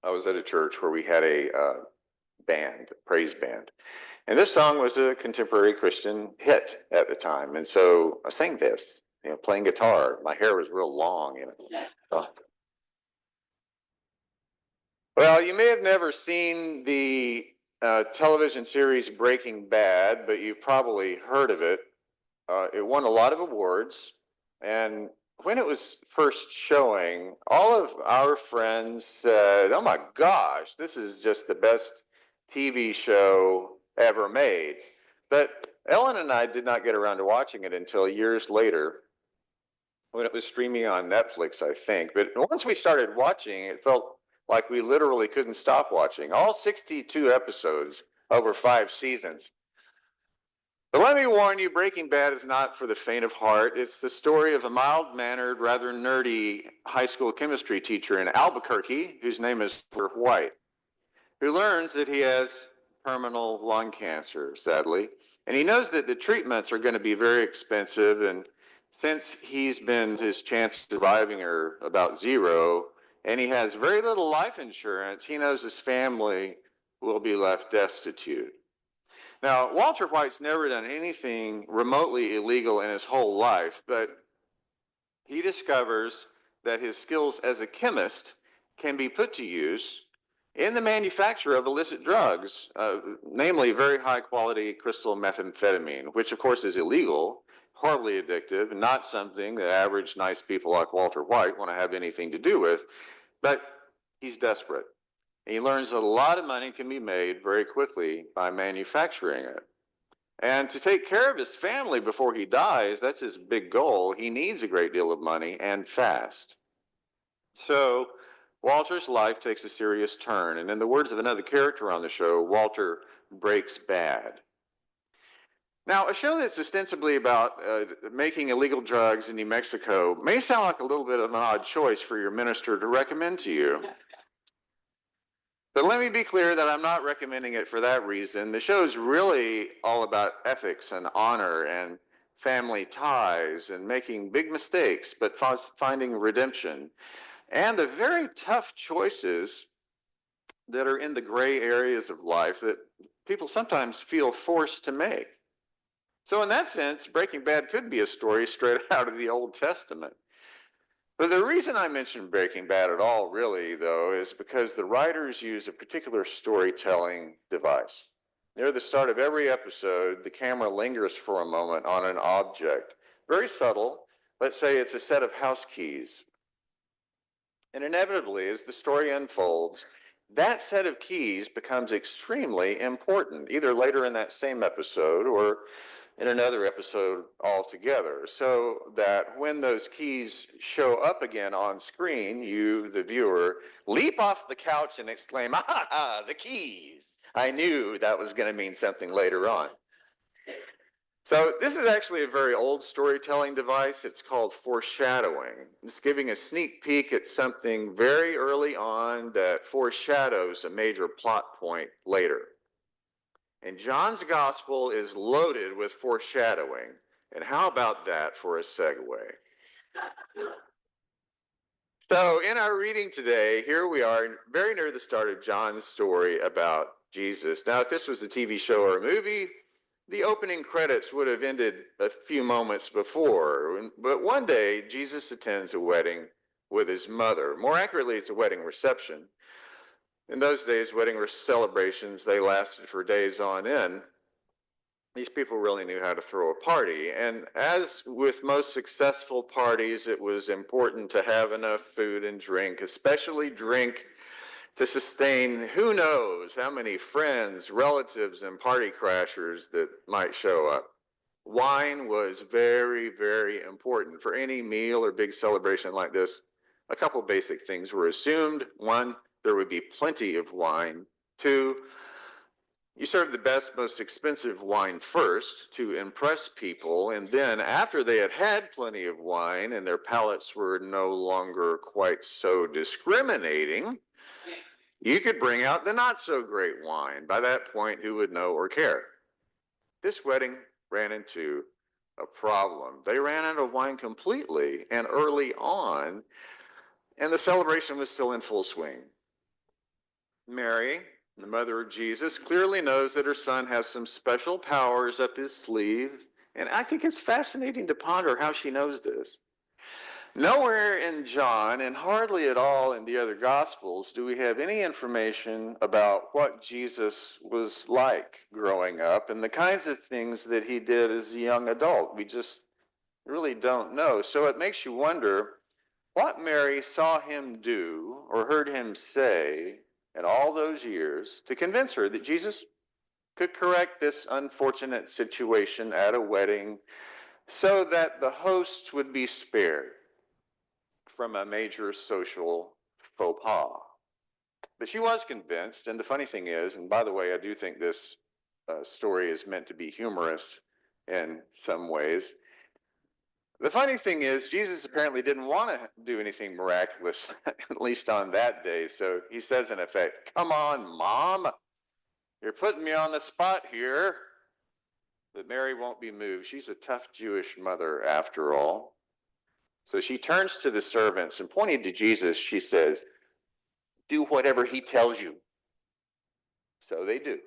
I was at a church where we had a band, praise band. And this song was a contemporary Christian hit at the time. And so I sang this, playing guitar. My hair was real long. Oh. Well, you may have never seen the television series Breaking Bad, but you've probably heard of it. It won a lot of awards. And when it was first showing, all of our friends said, "Oh my gosh, this is just the best TV show ever made." But Ellen and I did not get around to watching it until years later when it was streaming on Netflix, I think. But once we started watching, it felt like we literally couldn't stop watching. All 62 episodes over 5 seasons. But let me warn you, Breaking Bad is not for the faint of heart. It's the story of a mild-mannered, rather nerdy high school chemistry teacher in Albuquerque, whose name is Walter White, who learns that he has terminal lung cancer, sadly. And he knows that the treatments are going to be very expensive. And since his chances of surviving are about zero, and he has very little life insurance, he knows his family will be left destitute. Now, Walter White's never done anything remotely illegal in his whole life, but he discovers that his skills as a chemist can be put to use in the manufacture of illicit drugs, namely very high quality crystal methamphetamine, which of course is illegal, horribly addictive, and not something that average nice people like Walter White want to have anything to do with, but he's desperate. He learns that a lot of money can be made very quickly by manufacturing it. And to take care of his family before he dies, that's his big goal. He needs a great deal of money and fast. So Walter's life takes a serious turn. And in the words of another character on the show, Walter breaks bad. Now, a show that's ostensibly about making illegal drugs in New Mexico may sound like a little bit of an odd choice for your minister to recommend to you. But let me be clear that I'm not recommending it for that reason. The show is really all about ethics and honor and family ties and making big mistakes, but finding redemption. And the very tough choices that are in the gray areas of life that people sometimes feel forced to make. So in that sense, Breaking Bad could be a story straight out of the Old Testament. But the reason I mention Breaking Bad at all, really, though, is because the writers use a particular storytelling device. Near the start of every episode, the camera lingers for a moment on an object. Very subtle. Let's say it's a set of house keys. And inevitably, as the story unfolds, that set of keys becomes extremely important, either later in that same episode or in another episode altogether, so that when those keys show up again on screen, you, the viewer, leap off the couch and exclaim, "Ah, the keys! I knew that was going to mean something later on." So this is actually a very old storytelling device. It's called foreshadowing. It's giving a sneak peek at something very early on that foreshadows a major plot point later. And John's gospel is loaded with foreshadowing. And how about that for a segue? So in our reading today, here we are very near the start of John's story about Jesus. Now, if this was a TV show or a movie, the opening credits would have ended a few moments before. But one day, Jesus attends a wedding with his mother. More accurately, it's a wedding reception. In those days, wedding celebrations, they lasted for days on end. These people really knew how to throw a party. And as with most successful parties, it was important to have enough food and drink, especially drink to sustain who knows how many friends, relatives, and party crashers that might show up. Wine was very, very important. For any meal or big celebration like this, a couple basic things were assumed. One, there would be plenty of wine. Two, you serve the best, most expensive wine first to impress people, and then after they had had plenty of wine and their palates were no longer quite so discriminating, you could bring out the not so great wine. By that point, who would know or care? This wedding ran into a problem. They ran out of wine completely and early on, and the celebration was still in full swing. Mary, the mother of Jesus, clearly knows that her son has some special powers up his sleeve, and I think it's fascinating to ponder how she knows this. Nowhere in John, and hardly at all in the other Gospels, do we have any information about what Jesus was like growing up and the kinds of things that he did as a young adult. We just really don't know. So it makes you wonder what Mary saw him do or heard him say in all those years to convince her that Jesus could correct this unfortunate situation at a wedding so that the host would be spared from a major social faux pas. But she was convinced, and the funny thing is, and by the way, I do think this story is meant to be humorous in some ways. The funny thing is, Jesus apparently didn't want to do anything miraculous, at least on that day. So he says, in effect, "Come on, Mom, you're putting me on the spot here." But Mary won't be moved. She's a tough Jewish mother, after all. So she turns to the servants and pointing to Jesus, she says, "Do whatever he tells you." So they do.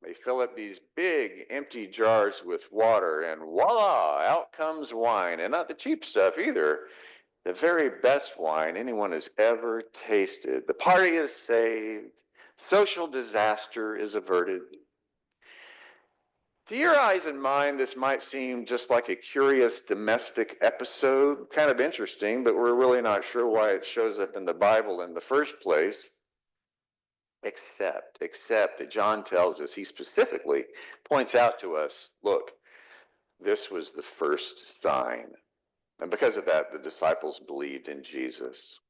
They fill up these big empty jars with water, and voila, out comes wine. And not the cheap stuff either. The very best wine anyone has ever tasted. The party is saved. Social disaster is averted. To your eyes and mine, this might seem just like a curious domestic episode, kind of interesting, but we're really not sure why it shows up in the Bible in the first place. Except that John tells us, he specifically points out to us, look, this was the first sign. And because of that, the disciples believed in Jesus.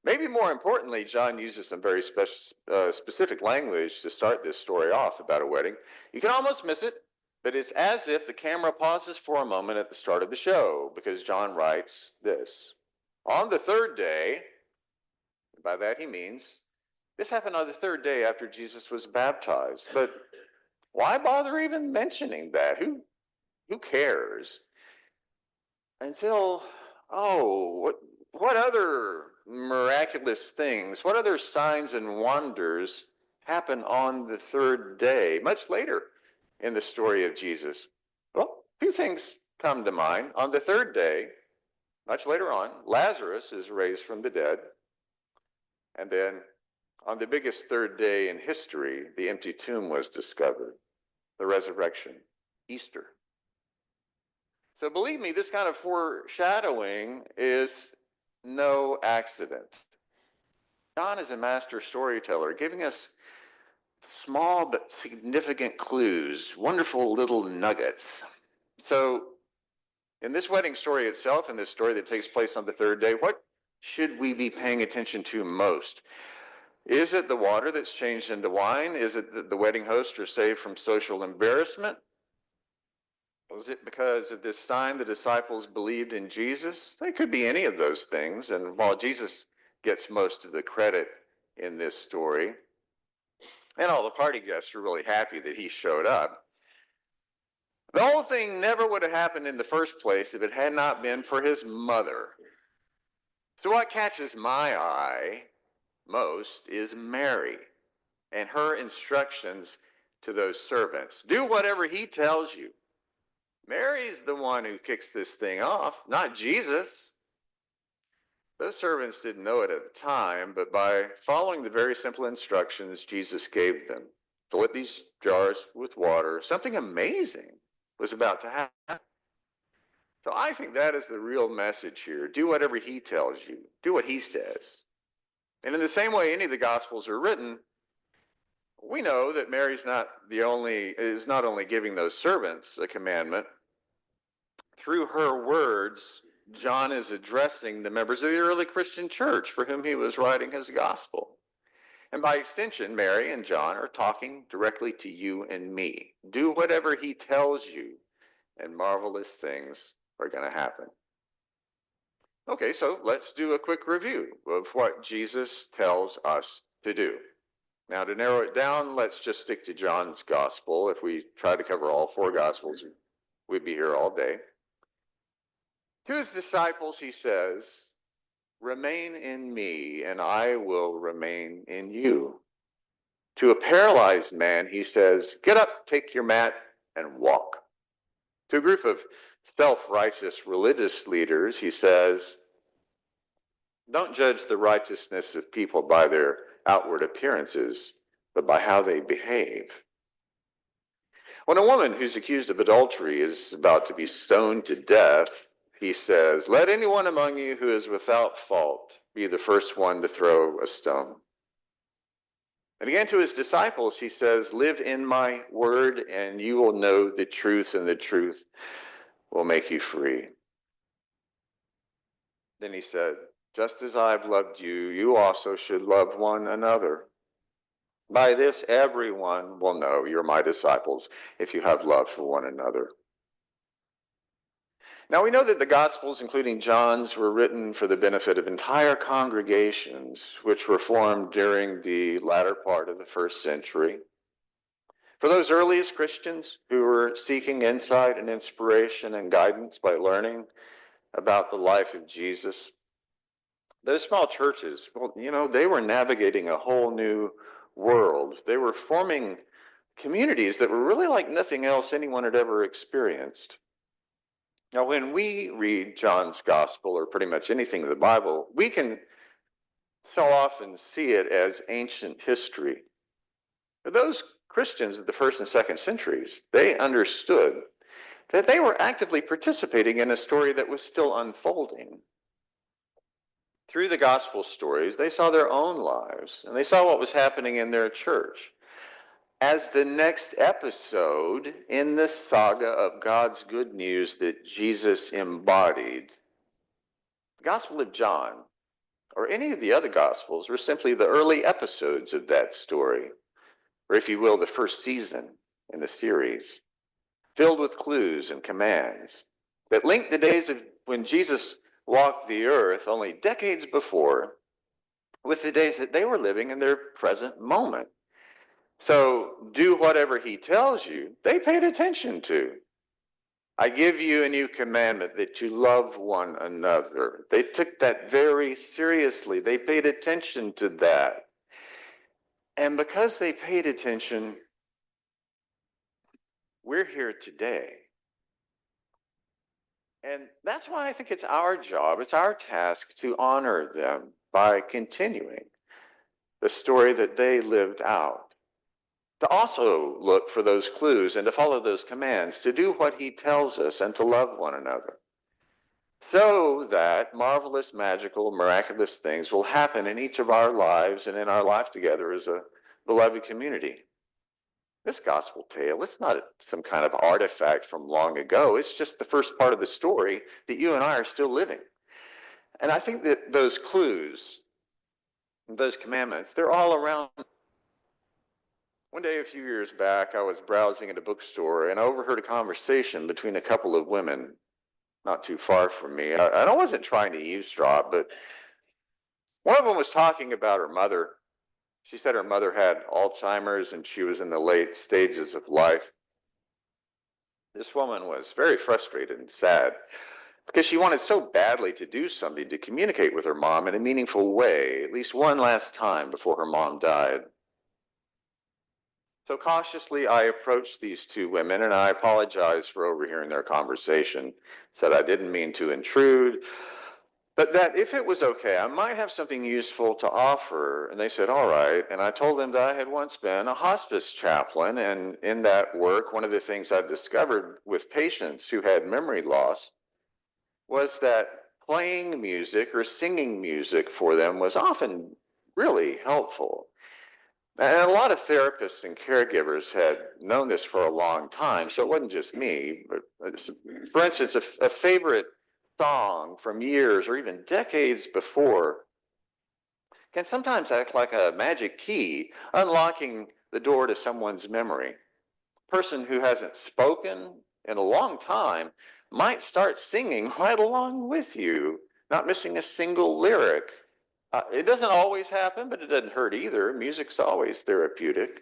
Maybe more importantly, John uses some very specific language to start this story off about a wedding. You can almost miss it, but it's as if the camera pauses for a moment at the start of the show, because John writes this. On the third day, by that he means, this happened on the third day after Jesus was baptized. But why bother even mentioning that? Who cares? Until, what other miraculous things, what other signs and wonders happen on the third day, much later in the story of Jesus? Well, a few things come to mind. On the third day, much later on, Lazarus is raised from the dead. And then on the biggest third day in history, the empty tomb was discovered, the resurrection, Easter. So believe me, this kind of foreshadowing is no accident. John is a master storyteller, giving us small but significant clues, wonderful little nuggets. So in this wedding story itself, in this story that takes place on the third day, what should we be paying attention to most? Is it the water that's changed into wine? Is it that the wedding hosts are saved from social embarrassment? Was it because of this sign the disciples believed in Jesus? It could be any of those things. And while Jesus gets most of the credit in this story, and all the party guests are really happy that he showed up, the whole thing never would have happened in the first place if it had not been for his mother. So what catches my eye most is Mary and her instructions to those servants. Do whatever he tells you. Mary's the one who kicks this thing off, not Jesus. Those servants didn't know it at the time, but by following the very simple instructions Jesus gave them, fill up these jars with water, something amazing was about to happen. So I think that is the real message here. Do whatever he tells you. Do what he says. And in the same way any of the Gospels are written, we know that Mary's is not only giving those servants a commandment. Through her words, John is addressing the members of the early Christian church for whom he was writing his gospel. And by extension, Mary and John are talking directly to you and me. Do whatever he tells you, and marvelous things are going to happen. Okay, so let's do a quick review of what Jesus tells us to do. Now, to narrow it down, let's just stick to John's gospel. If we try to cover all four gospels, we'd be here all day. To his disciples, he says, remain in me, and I will remain in you. To a paralyzed man, he says, "Get up, take your mat, and walk." To a group of self-righteous religious leaders, he says, "Don't judge the righteousness of people by their outward appearances, but by how they behave." When a woman who's accused of adultery is about to be stoned to death, he says, "Let anyone among you who is without fault be the first one to throw a stone." And again to his disciples, he says, "Live in my word, and you will know the truth, and the truth will make you free." Then he said, "Just as I've loved you, you also should love one another. By this, everyone will know you're my disciples if you have love for one another." Now we know that the Gospels, including John's, were written for the benefit of entire congregations, which were formed during the latter part of the first century. For those earliest Christians who were seeking insight and inspiration and guidance by learning about the life of Jesus, those small churches, well, they were navigating a whole new world. They were forming communities that were really like nothing else anyone had ever experienced. Now, when we read John's gospel, or pretty much anything in the Bible, we can so often see it as ancient history. But those Christians of the first and second centuries, they understood that they were actively participating in a story that was still unfolding. Through the gospel stories, they saw their own lives, and they saw what was happening in their church as the next episode in the saga of God's good news that Jesus embodied. The Gospel of John, or any of the other Gospels, were simply the early episodes of that story, or if you will, the first season in the series, filled with clues and commands that link the days of when Jesus walked the earth only decades before with the days that they were living in their present moment. So do whatever he tells you, they paid attention to. "I give you a new commandment, that you love one another." They took that very seriously. They paid attention to that. And because they paid attention, we're here today. And that's why I think it's our job, it's our task to honor them by continuing the story that they lived out. To also look for those clues and to follow those commands, to do what he tells us and to love one another, so that marvelous, magical, miraculous things will happen in each of our lives and in our life together as a beloved community. This gospel tale, it's not some kind of artifact from long ago. It's just the first part of the story that you and I are still living. And I think that those clues, those commandments, they're all around. One day a few years back, I was browsing at a bookstore and I overheard a conversation between a couple of women not too far from me. I wasn't trying to eavesdrop, but one of them was talking about her mother. She said her mother had Alzheimer's and she was in the late stages of life. This woman was very frustrated and sad because she wanted so badly to do something to communicate with her mom in a meaningful way, at least one last time before her mom died. So cautiously, I approached these two women and I apologized for overhearing their conversation. Said I didn't mean to intrude, but that if it was okay, I might have something useful to offer. And they said, all right. And I told them that I had once been a hospice chaplain. And in that work, one of the things I've discovered with patients who had memory loss was that playing music or singing music for them was often really helpful. And a lot of therapists and caregivers had known this for a long time, so it wasn't just me. But for instance, a favorite song from years or even decades before can sometimes act like a magic key, unlocking the door to someone's memory. A person who hasn't spoken in a long time might start singing right along with you, not missing a single lyric. It doesn't always happen, but it doesn't hurt either. Music's always therapeutic.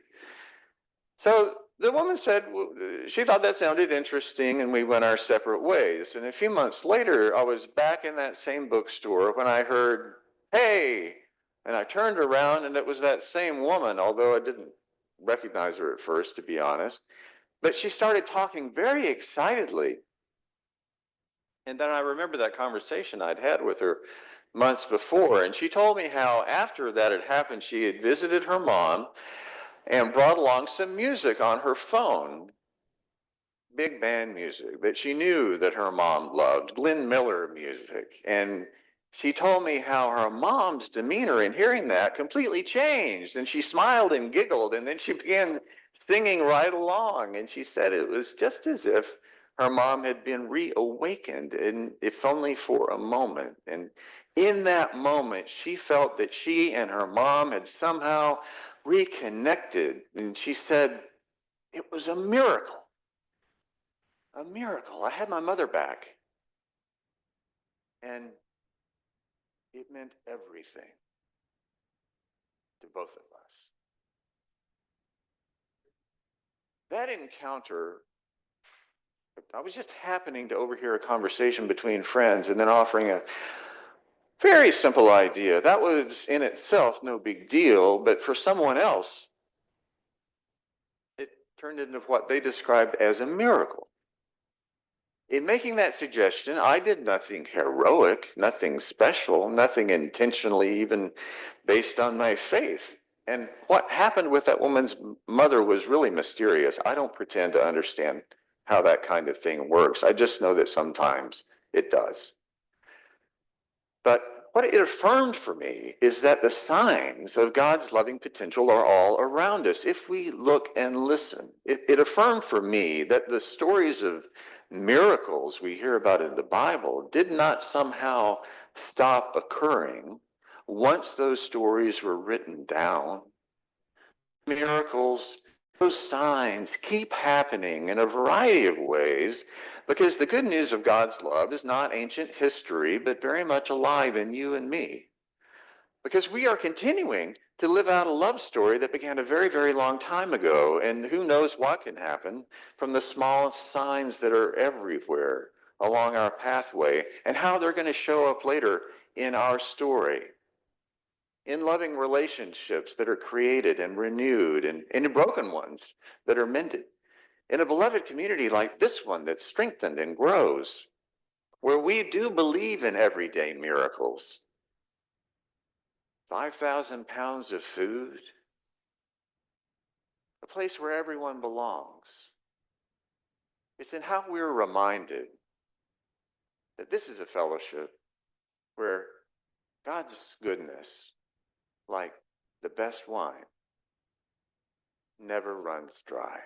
So the woman said she thought that sounded interesting, and we went our separate ways. And a few months later, I was back in that same bookstore when I heard, "Hey!" And I turned around, and it was that same woman, although I didn't recognize her at first, to be honest. But she started talking very excitedly. And then I remember that conversation I'd had with her months before. And she told me how after that had happened, she had visited her mom and brought along some music on her phone, big band music that she knew that her mom loved, Glenn Miller music. And she told me how her mom's demeanor in hearing that completely changed. And she smiled and giggled, and then she began singing right along. And she said it was just as if her mom had been reawakened, and if only for a moment. And in that moment, she felt that she and her mom had somehow reconnected. And she said, it was a miracle. A miracle. I had my mother back. And it meant everything to both of us. That encounter, I was just happening to overhear a conversation between friends and then offering a very simple idea. That was in itself no big deal, but for someone else, it turned into what they described as a miracle. In making that suggestion, I did nothing heroic, nothing special, nothing intentionally even based on my faith. And what happened with that woman's mother was really mysterious. I don't pretend to understand how that kind of thing works. I just know that sometimes it does. But what it affirmed for me is that the signs of God's loving potential are all around us if we look and listen. It affirmed for me that the stories of miracles we hear about in the Bible did not somehow stop occurring once those stories were written down. Miracles, those signs keep happening in a variety of ways because the good news of God's love is not ancient history, but very much alive in you and me. Because we are continuing to live out a love story that began a very, very long time ago. And who knows what can happen from the smallest signs that are everywhere along our pathway and how they're going to show up later in our story. In loving relationships that are created and renewed, and in broken ones that are mended. In a beloved community like this one that's strengthened and grows, where we do believe in everyday miracles. 5,000 pounds of food, a place where everyone belongs. It's in how we're reminded that this is a fellowship where God's goodness, like the best wine, never runs dry.